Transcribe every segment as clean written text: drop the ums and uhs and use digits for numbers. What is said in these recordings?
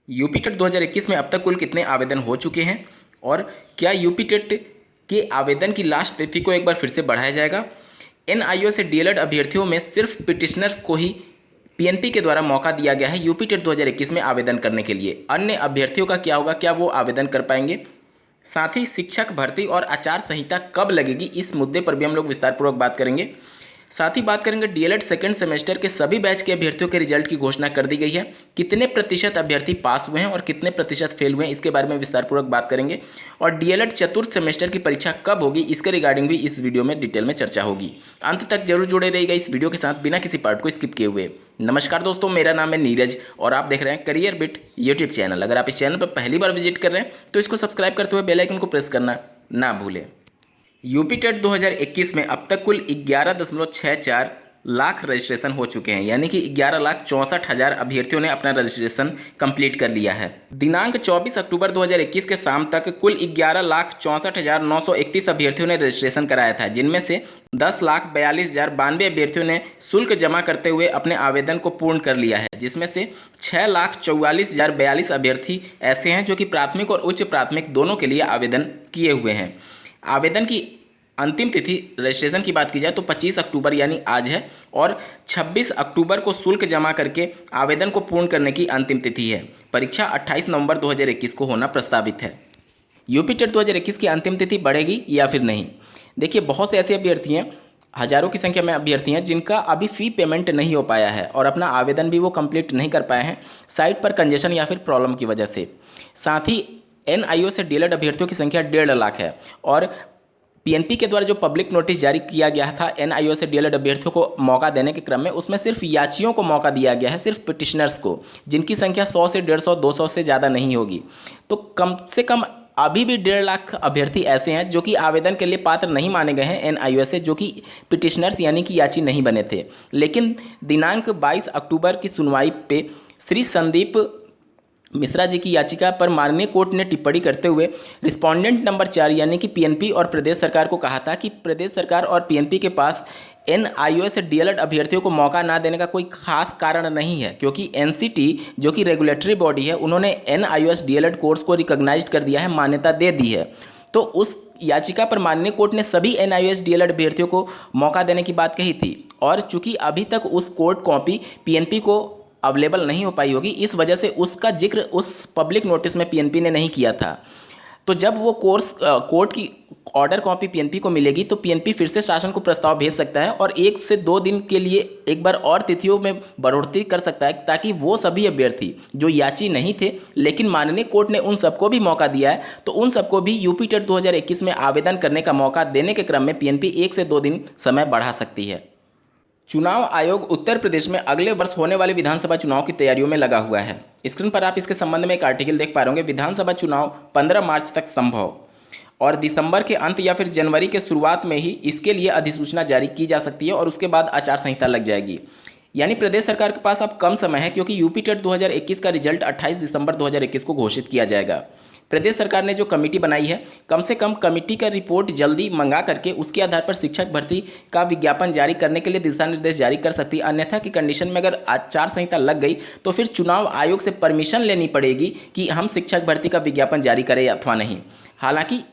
UP TET 2021 में अब तक कुल कितने आवेदन हो चुके हैं और क्या यूपी टेट के आवेदन की लास्ट तिथि को एक बार फिर से बढ़ाया जाएगा। एनआईओ से डीएलएड अभ्यर्थियों में सिर्फ पिटिशनर्स को ही पीएनपी के द्वारा मौका दिया गया है यूपी टेट 2021 में आवेदन करने के लिए। अन्य अभ्यर्थियों का क्या होगा, क्या वो आवेदन कर पाएंगे। साथ ही शिक्षक भर्ती और आचार संहिता कब लगेगी, इस मुद्दे पर भी हम लोग विस्तारपूर्वक बात करेंगे। साथ ही बात करेंगे डीएलएड सेकंड सेमेस्टर के सभी बैच के अभ्यर्थियों के रिजल्ट की घोषणा कर दी गई है। कितने प्रतिशत अभ्यर्थी पास हुए हैं और कितने प्रतिशत फेल हुए हैं, इसके बारे में विस्तारपूर्वक बात करेंगे। और डीएलएड चतुर्थ सेमेस्टर की परीक्षा कब होगी, इसके रिगार्डिंग भी इस वीडियो में डिटेल में चर्चा होगी। अंत तक जरूर जुड़े रहिएगा इस वीडियो के साथ बिना किसी पार्ट को स्किप किए हुए। नमस्कार दोस्तों, मेरा नाम है नीरज और आप देख रहे हैं करियर बिट यूट्यूब चैनल। अगर आप इस चैनल पर पहली बार विजिट कर रहे हैं तो इसको सब्सक्राइब करते हुए बेल आइकन को प्रेस करना ना भूलें। यूपी टेट 2021 में अब तक कुल 11.64 लाख रजिस्ट्रेशन हो चुके हैं, यानी कि 11,64,000 अभ्यर्थियों ने अपना रजिस्ट्रेशन कंप्लीट कर लिया है। दिनांक 24 अक्टूबर 2021 के शाम तक कुल 11,64,931 अभ्यर्थियों ने रजिस्ट्रेशन कराया था, जिनमें से 10,42,092 अभ्यर्थियों ने शुल्क जमा करते हुए अपने आवेदन को पूर्ण कर लिया है, जिसमें से 6,44,042 अभ्यर्थी ऐसे हैं जो कि प्राथमिक और उच्च प्राथमिक दोनों के लिए आवेदन किए हुए हैं। आवेदन की अंतिम तिथि रजिस्ट्रेशन की बात की जाए तो 25 अक्टूबर यानी आज है और 26 अक्टूबर को शुल्क जमा करके आवेदन को पूर्ण करने की अंतिम तिथि है। परीक्षा 28 नवंबर 2021 को होना प्रस्तावित है। यूपी टेट 2021 की अंतिम तिथि बढ़ेगी या फिर नहीं। देखिए, बहुत से ऐसे अभ्यर्थी हैं, हजारों की संख्या में अभ्यर्थी हैं जिनका अभी फ़ी पेमेंट नहीं हो पाया है और अपना आवेदन भी वो कंप्लीट नहीं कर पाए हैं साइट पर कंजेशन या फिर प्रॉब्लम की वजह से। साथ ही एनआईओ से डीएलएड अभ्यर्थियों की संख्या 1.5 लाख है और पीएनपी के द्वारा जो पब्लिक नोटिस जारी किया गया था एनआईओ से डीएलएड अभ्यर्थियों को मौका देने के क्रम में, उसमें सिर्फ याचियों को मौका दिया गया है, सिर्फ पिटिशनर्स को, जिनकी संख्या 100 से 150 200 से ज़्यादा नहीं होगी। तो कम से कम अभी भी 1.5 लाख अभ्यर्थी ऐसे हैं जो कि आवेदन के लिए पात्र नहीं माने गए हैं एनआईओ से, जो कि पिटिशनर्स यानी कि याची नहीं बने थे। लेकिन दिनांक 22 अक्टूबर की सुनवाई पे श्री संदीप मिश्रा जी की याचिका पर माननीय कोर्ट ने टिप्पणी करते हुए रिस्पोंडेंट नंबर 4 यानी कि पीएनपी और प्रदेश सरकार को कहा था कि प्रदेश सरकार और पीएनपी के पास एनआईओ से डीएलएड अभ्यर्थियों को मौका ना देने का कोई खास कारण नहीं है, क्योंकि एनसीटी जो कि रेगुलेटरी बॉडी है, उन्होंने एनआईओएस डीएलएड कोर्स को रिकॉग्नाइज्ड कर दिया है, मान्यता दे दी है। तो उस याचिका पर माननीय कोर्ट ने सभी एनआईओएस डीएलएड अभ्यर्थियों को मौका देने की बात कही थी और चूंकि अभी तक उस कोर्ट कॉपी पीएनपी को अवेलेबल नहीं हो पाई होगी, इस वजह से उसका जिक्र उस पब्लिक नोटिस में पीएनपी ने नहीं किया था। तो जब वो कोर्ट की ऑर्डर कॉपी पीएनपी को मिलेगी तो पीएनपी फिर से शासन को प्रस्ताव भेज सकता है और 1 से 2 दिन के लिए एक बार और तिथियों में बढ़ोतरी कर सकता है, ताकि वो सभी अभ्यर्थी जो याची नहीं थे लेकिन माननीय कोर्ट ने उन सबको भी मौका दिया है, तो उन सबको भी यूपी टेट 2021 में आवेदन करने का मौका देने के क्रम में पीएनपी 1 से 2 दिन समय बढ़ा सकती है। चुनाव आयोग उत्तर प्रदेश में अगले वर्ष होने वाले विधानसभा चुनाव की तैयारियों में लगा हुआ है। स्क्रीन पर आप इसके संबंध में एक आर्टिकल देख पा रहे होंगे। विधानसभा चुनाव 15 मार्च तक संभव और दिसंबर के अंत या फिर जनवरी के शुरुआत में ही इसके लिए अधिसूचना जारी की जा सकती है और उसके बाद आचार संहिता लग जाएगी। यानी प्रदेश सरकार के पास अब कम समय है, क्योंकि यूपी टेट 2021 का रिजल्ट 28 दिसंबर 2021 को घोषित किया जाएगा। प्रदेश सरकार ने जो कमेटी बनाई है, कम से कम कमेटी का रिपोर्ट जल्दी मंगा करके उसके आधार पर शिक्षक भर्ती का विज्ञापन जारी करने के लिए दिशा निर्देश जारी कर सकती है। अन्यथा की कंडीशन में अगर आचार संहिता लग गई तो फिर चुनाव आयोग से परमिशन लेनी पड़ेगी कि हम शिक्षक भर्ती का विज्ञापन जारी करें अथवा नहीं। हालांकि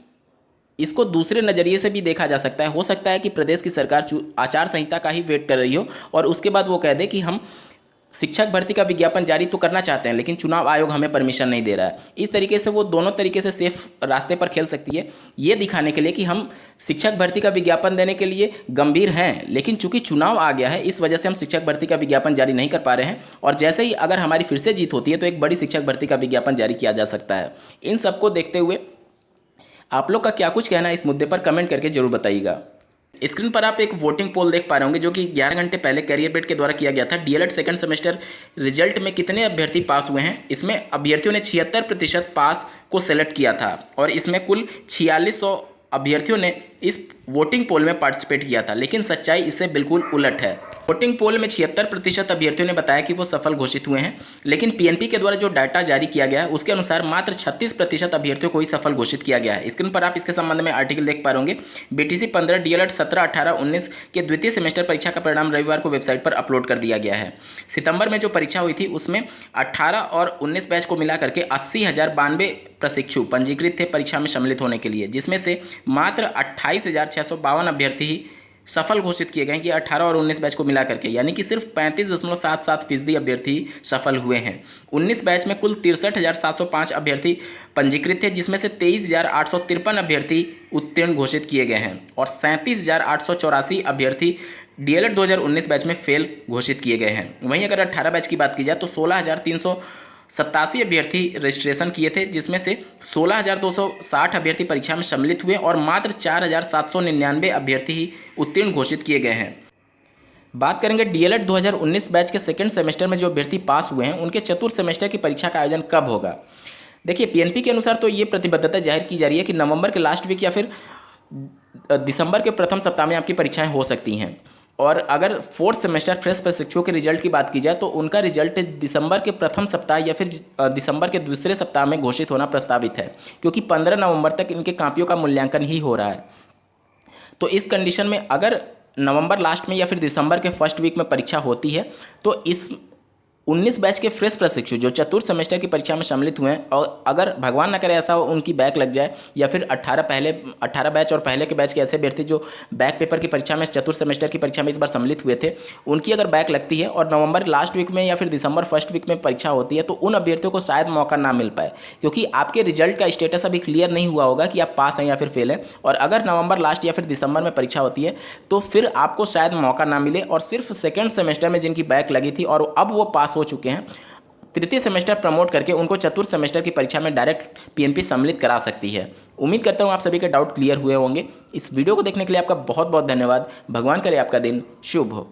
इसको दूसरे नज़रिए से भी देखा जा सकता है। हो सकता है कि प्रदेश की सरकार आचार संहिता का ही वेट कर रही हो और उसके बाद वो कह दे कि हम शिक्षक भर्ती का विज्ञापन जारी तो करना चाहते हैं लेकिन चुनाव आयोग हमें परमिशन नहीं दे रहा है। इस तरीके से वो दोनों तरीके से सेफ रास्ते पर खेल सकती है, ये दिखाने के लिए कि हम शिक्षक भर्ती का विज्ञापन देने के लिए गंभीर हैं, लेकिन चूंकि चुनाव आ गया है इस वजह से हम शिक्षक भर्ती का विज्ञापन जारी नहीं कर पा रहे हैं और जैसे ही अगर हमारी फिर से जीत होती है तो एक बड़ी शिक्षक भर्ती का विज्ञापन जारी किया जा सकता है। इन सबको देखते हुए आप लोग का क्या कुछ कहना है इस मुद्दे पर कमेंट करके जरूर बताइएगा। स्क्रीन पर आप एक वोटिंग पोल देख पा रहे होंगे जो कि 11 घंटे पहले कैरियर बिट के द्वारा किया गया था। डीएलएड सेकंड सेमेस्टर रिजल्ट में कितने अभ्यर्थी पास हुए हैं, इसमें अभ्यर्थियों ने 76% पास को सेलेक्ट किया था और इसमें कुल 4600 अभ्यर्थियों ने इस वोटिंग पोल में पार्टिसिपेट किया था, लेकिन सच्चाई इससे बिल्कुल उलट है। वोटिंग पोल में 76% अभ्यर्थियों ने बताया कि वो सफल घोषित हुए हैं, लेकिन पीएनपी के द्वारा जो डाटा जारी किया गया है उसके अनुसार मात्र 36% अभ्यर्थियों को ही सफल घोषित किया गया है। स्क्रीन पर आप इसके संबंध में आर्टिकल देख पा रहे होंगे। बीटीसी 15, डीएलएड 17, 18, 19 के द्वितीय सेमेस्टर परीक्षा का परिणाम रविवार को वेबसाइट पर अपलोड कर दिया गया है। सितंबर में जो परीक्षा हुई थी उसमें 18 और 19 बैच को मिला करके 80,092 प्रशिक्षु पंजीकृत थे परीक्षा में सम्मिलित होने के लिए, जिसमें से मात्र 28,652 अभ्यर्थी ही सफल घोषित किए गए कि 18 और 19 बैच को मिला करके, यानी कि सिर्फ 35.77% अभ्यर्थी सफल हुए हैं। 19 बैच में कुल 63,705 अभ्यर्थी पंजीकृत थे, जिसमें से 23,853 अभ्यर्थी उत्तीर्ण घोषित किए गए हैं और 37,884 अभ्यर्थी डीएलएड 2019 बैच में फेल घोषित किए गए हैं। वहीं अगर 18 बैच की बात की जाए तो 16,387 अभ्यर्थी रजिस्ट्रेशन किए थे, जिसमें से 16,260 अभ्यर्थी परीक्षा में सम्मिलित हुए और मात्र 4,799 अभ्यर्थी ही उत्तीर्ण घोषित किए गए हैं। बात करेंगे डीएलएड 2019 बैच के सेकेंड सेमेस्टर में जो अभ्यर्थी पास हुए हैं उनके चतुर्थ सेमेस्टर की परीक्षा का आयोजन कब होगा। देखिए, पीएनपी के अनुसार तो ये प्रतिबद्धता जाहिर की जा रही है कि नवंबर के लास्ट वीक या फिर दिसंबर के प्रथम सप्ताह में आपकी परीक्षाएं हो सकती हैं। और अगर फोर्थ सेमेस्टर फ्रेश प्रशिक्षुओं के रिजल्ट की बात की जाए तो उनका रिजल्ट दिसंबर के प्रथम सप्ताह या फिर दिसंबर के दूसरे सप्ताह में घोषित होना प्रस्तावित है, क्योंकि 15 नवंबर तक इनके कापियों का मूल्यांकन ही हो रहा है। तो इस कंडीशन में अगर नवंबर लास्ट में या फिर दिसंबर के फर्स्ट वीक में परीक्षा होती है तो इस 19 बैच के फ्रेश प्रशिक्षु जो चतुर्थ सेमेस्टर की परीक्षा में सम्मिलित हुए हैं और अगर भगवान न करे ऐसा हो उनकी बैक लग जाए या फिर 18 बैच और पहले के बैच के ऐसे अभ्यर्थी जो बैक पेपर की परीक्षा में चतुर्थ सेमेस्टर की परीक्षा में इस बार सम्मिलित हुए थे, उनकी अगर बैक लगती है और नवंबर लास्ट वीक में या फिर दिसंबर फर्स्ट वीक में परीक्षा होती है तो उन अभ्यर्थियों को शायद मौका ना मिल पाए, क्योंकि आपके रिजल्ट का स्टेटस अभी क्लियर नहीं हुआ होगा कि आप पास हैं या फिर फेल हैं। और अगर नवंबर लास्ट या फिर दिसंबर में परीक्षा होती है तो फिर आपको शायद मौका ना मिले और सिर्फ सेकेंड सेमेस्टर में जिनकी बैक लगी थी और अब वो पास हो चुके हैं, तृतीय सेमेस्टर प्रमोट करके उनको चतुर्थ सेमेस्टर की परीक्षा में डायरेक्ट पीएनपी सम्मिलित करा सकती है। उम्मीद करता हूँ आप सभी के डाउट क्लियर हुए होंगे। इस वीडियो को देखने के लिए आपका बहुत बहुत धन्यवाद। भगवान करे आपका दिन शुभ हो।